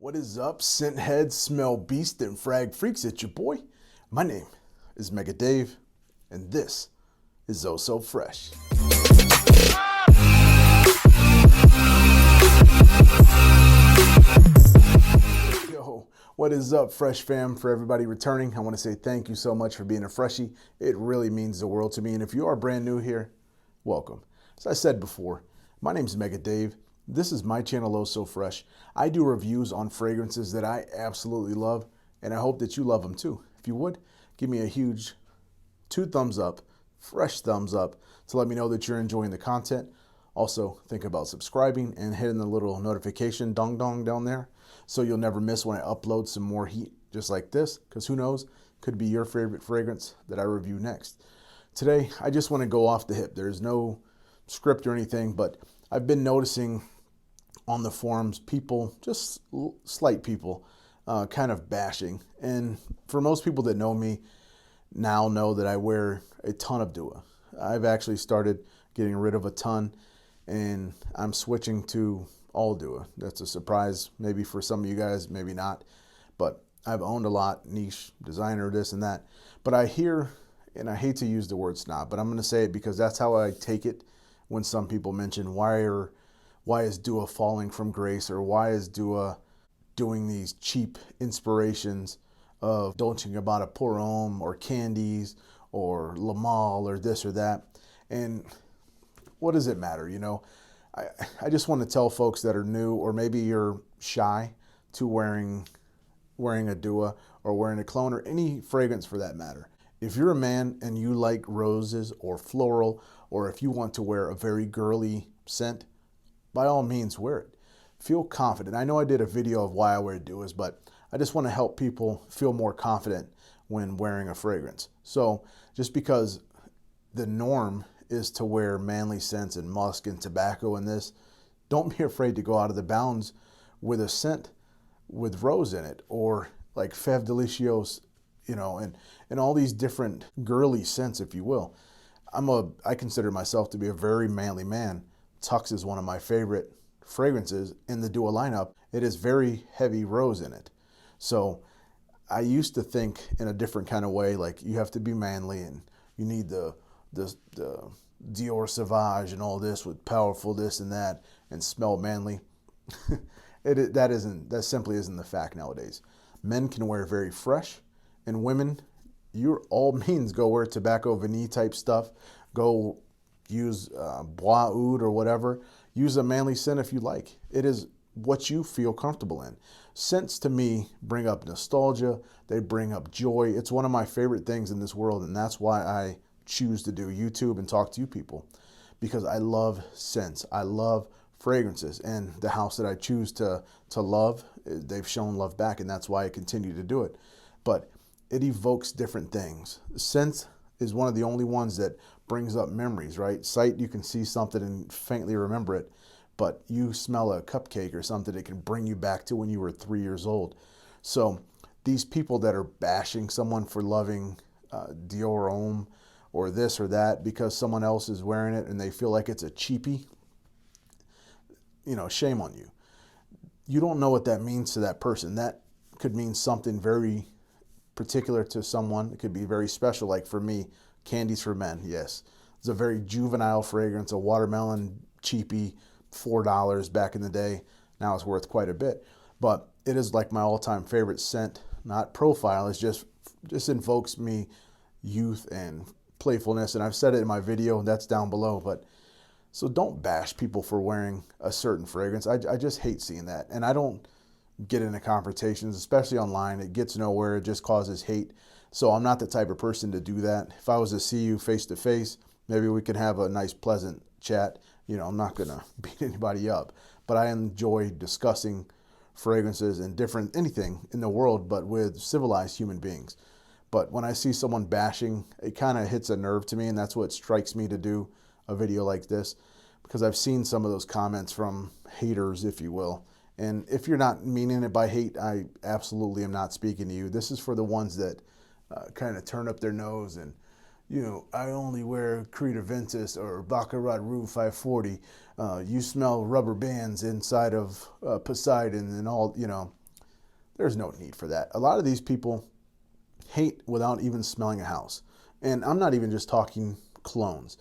What is up, scent heads, smell beast, and frag freaks? It's your boy. My name is Mega Dave, and this is Oh So Fresh. Yo, what is up, Fresh fam? For everybody returning, I want to say thank you so much for being a freshie. It really means the world to me. And if you are brand new here, welcome. As I said before, my name is Mega Dave. This is my channel, Oh So Fresh. I do reviews on fragrances that I absolutely love, and I hope that you love them too. If you would, give me a huge 2 thumbs up, fresh thumbs up, to let me know that you're enjoying the content. Also, think about subscribing and hitting the little notification dong dong down there so you'll never miss when I upload some more heat just like this, because who knows, could be your favorite fragrance that I review next. Today, I just want to go off the hip. There's no script or anything, but I've been noticing on the forums, people, just slight people, kind of bashing. And for most people that know me now know that I wear a ton of Dua. I've actually started getting rid of a ton, and I'm switching to all Dua. That's a surprise, maybe for some of you guys, maybe not. But I've owned a lot, niche, designer, this and that. But I hear, and I hate to use the word snob, but I'm going to say it because that's how I take it when some people mention why is Dua falling from grace, or why is Dua doing these cheap inspirations of Dolce & Gabbana Pour Homme or Candies or Le Male or this or that. And what does it matter? You know, I just want to tell folks that are new, or maybe you're shy to wearing a Dua or wearing a cologne or any fragrance for that matter. If you're a man and you like roses or floral, or if you want to wear a very girly scent, by all means wear it. Feel confident. I know I did a video of why I wear Duas, but I just want to help people feel more confident when wearing a fragrance. So just because the norm is to wear manly scents and musk and tobacco and this, don't be afraid to go out of the bounds with a scent with rose in it, or like Fève Délicieuse, you know, and all these different girly scents, if you will. I consider myself to be a very manly man. Tux is one of my favorite fragrances in the Dua lineup. It is very heavy rose in it. So I used to think in a different kind of way, like you have to be manly and you need the Dior Sauvage and all this with powerful this and that and smell manly. That simply isn't the fact nowadays. Men can wear very fresh, and women, you're all means go wear tobacco vanille type stuff. Go use Bois Oud or whatever. Use a manly scent if you like. It is what you feel comfortable in. Scents to me bring up nostalgia. They bring up joy. It's one of my favorite things in this world, and that's why I choose to do YouTube and talk to you people, because I love scents. I love fragrances, and the house that I choose to love, they've shown love back, and that's why I continue to do it. But it evokes different things. Scent is one of the only ones that brings up memories, right? Sight, you can see something and faintly remember it, but you smell a cupcake or something, it can bring you back to when you were 3 years old. So these people that are bashing someone for loving Dior Homme or this or that because someone else is wearing it and they feel like it's a cheapie, you know, shame on you. You don't know what that means to that person. That could mean something very particular to someone. It could be very special. Like for me, Candies for Men, yes. It's a very juvenile fragrance, a watermelon cheapie, $4 back in the day. Now it's worth quite a bit. But it is like my all-time favorite scent, not profile. It's just invokes me youth and playfulness. And I've said it in my video, that's down below. But so don't bash people for wearing a certain fragrance. I just hate seeing that. And I don't get into confrontations, especially online. It gets nowhere. It just causes hate. So I'm not the type of person to do that. If I was to see you face to face, maybe we could have a nice, pleasant chat. You know, I'm not going to beat anybody up, but I enjoy discussing fragrances and different anything in the world, but with civilized human beings. But when I see someone bashing, it kind of hits a nerve to me, and that's what strikes me to do a video like this, because I've seen some of those comments from haters, if you will. And if you're not meaning it by hate, I absolutely am not speaking to you. This is for the ones that kind of turn up their nose and, you know, I only wear Creed Aventus or Baccarat Rouge 540. You smell rubber bands inside of Poseidon and all, you know. There's no need for that. A lot of these people hate without even smelling a house. And I'm not even just talking colognes.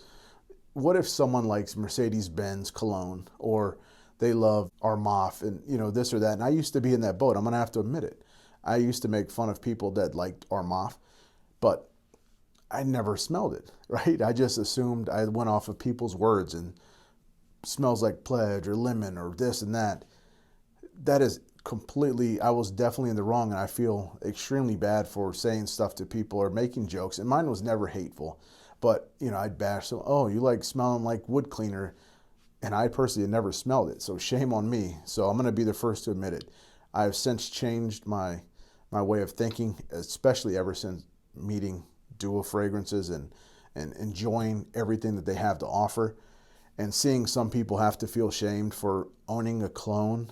What if someone likes Mercedes-Benz cologne, or they love Armaf and this or that? And I used to be in that boat. I'm going to have to admit it. I used to make fun of people that liked Armaf, but I never smelled it, right? I just assumed, I went off of people's words and smells like Pledge or lemon or this and that. That is completely, I was definitely in the wrong, and I feel extremely bad for saying stuff to people or making jokes. And mine was never hateful, but I'd bash them. Oh, you like smelling like wood cleaner, and I personally had never smelled it, so shame on me. So I'm going to be the first to admit it. I've since changed my way of thinking, especially ever since meeting Duo Fragrances and enjoying everything that they have to offer, and seeing some people have to feel shamed for owning a cologne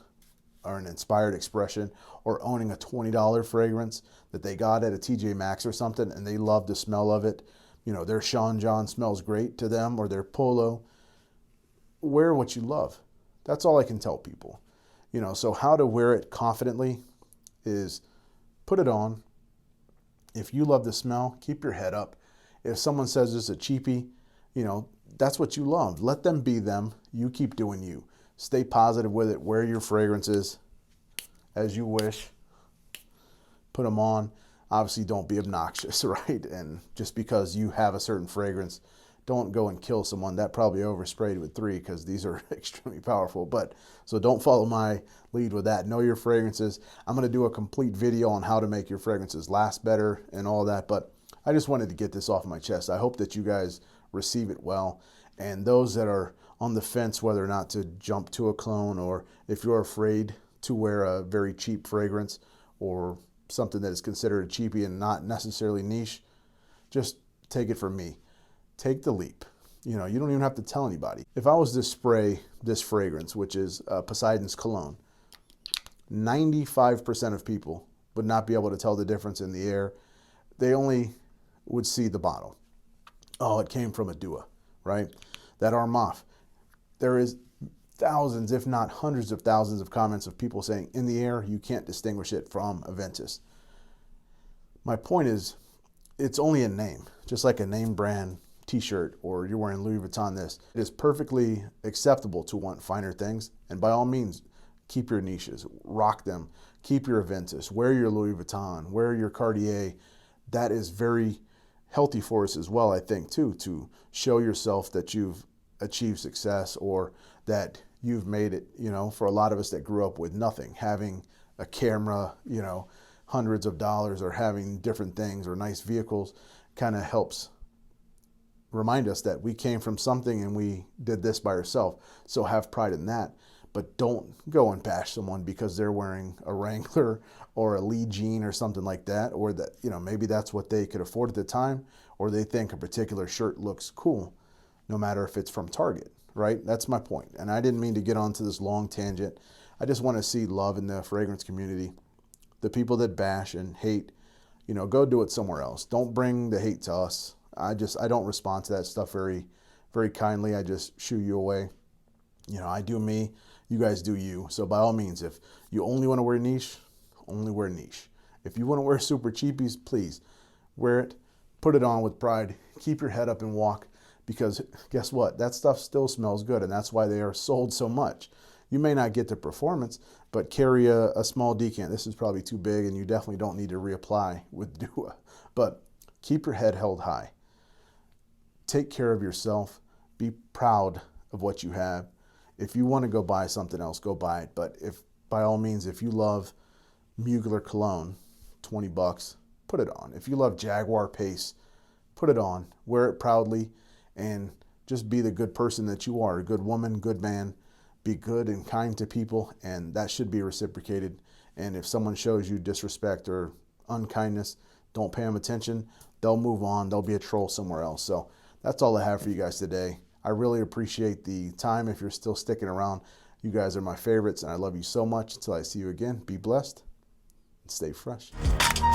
or an inspired expression, or owning a $20 fragrance that they got at a TJ Maxx or something, and they love the smell of it. Their Sean John smells great to them, or their Polo. Wear what you love. That's all I can tell people. So how to wear it confidently is put it on. If you love the smell, keep your head up. If someone says it's a cheapie, that's what you love. Let them be them. You keep doing you. Stay positive with it. Wear your fragrances as you wish. Put them on. Obviously, don't be obnoxious, right? And just because you have a certain fragrance, don't go and kill someone. That probably oversprayed with 3, because these are extremely powerful. So don't follow my lead with that. Know your fragrances. I'm going to do a complete video on how to make your fragrances last better and all that. But I just wanted to get this off my chest. I hope that you guys receive it well. And those that are on the fence whether or not to jump to a clone, or if you're afraid to wear a very cheap fragrance or something that is considered a cheapie and not necessarily niche, just take it from me. Take the leap. You don't even have to tell anybody. If I was to spray this fragrance, which is Poseidon's cologne, 95% of people would not be able to tell the difference in the air. They only would see the bottle. Oh, it came from a Duo, right? That Armaf. There is thousands, if not hundreds of thousands of comments of people saying in the air, you can't distinguish it from Aventus. My point is, it's only a name, just like a name brand t-shirt, or you're wearing Louis Vuitton this. It is perfectly acceptable to want finer things, and by all means, keep your niches, rock them, keep your Aventus, wear your Louis Vuitton, wear your Cartier. That is very healthy for us as well, I think, too, to show yourself that you've achieved success, or that you've made it. For a lot of us that grew up with nothing, having a camera, hundreds of dollars, or having different things or nice vehicles, kind of helps remind us that we came from something and we did this by ourselves. So have pride in that, but don't go and bash someone because they're wearing a Wrangler or a Lee Jean or something like that, or that maybe that's what they could afford at the time, or they think a particular shirt looks cool, no matter if it's from Target, right? That's my point. And I didn't mean to get onto this long tangent. I just want to see love in the fragrance community. The people that bash and hate, go do it somewhere else. Don't bring the hate to us. I don't respond to that stuff very, very kindly. I just shoo you away. I do me, you guys do you. So by all means, if you only want to wear niche, only wear niche. If you want to wear super cheapies, please wear it, put it on with pride, keep your head up and walk, because guess what? That stuff still smells good, and that's why they are sold so much. You may not get the performance, but carry a small decant. This is probably too big, and you definitely don't need to reapply with Duo. But keep your head held high. Take care of yourself. Be proud of what you have. If you want to go buy something else, go buy it. But by all means, if you love Mugler cologne, $20, put it on. If you love Jaguar Pace, put it on. Wear it proudly, and just be the good person that you are. A good woman, good man. Be good and kind to people, and that should be reciprocated. And if someone shows you disrespect or unkindness, don't pay them attention. They'll move on. They'll be a troll somewhere else. So that's all I have for you guys today. I really appreciate the time. If you're still sticking around, you guys are my favorites, and I love you so much. Until I see you again, be blessed and stay fresh.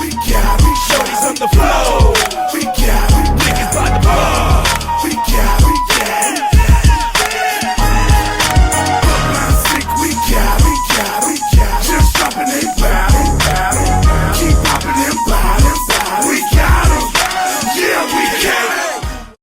We got shorties on the floor. We got niggas by the bar. We got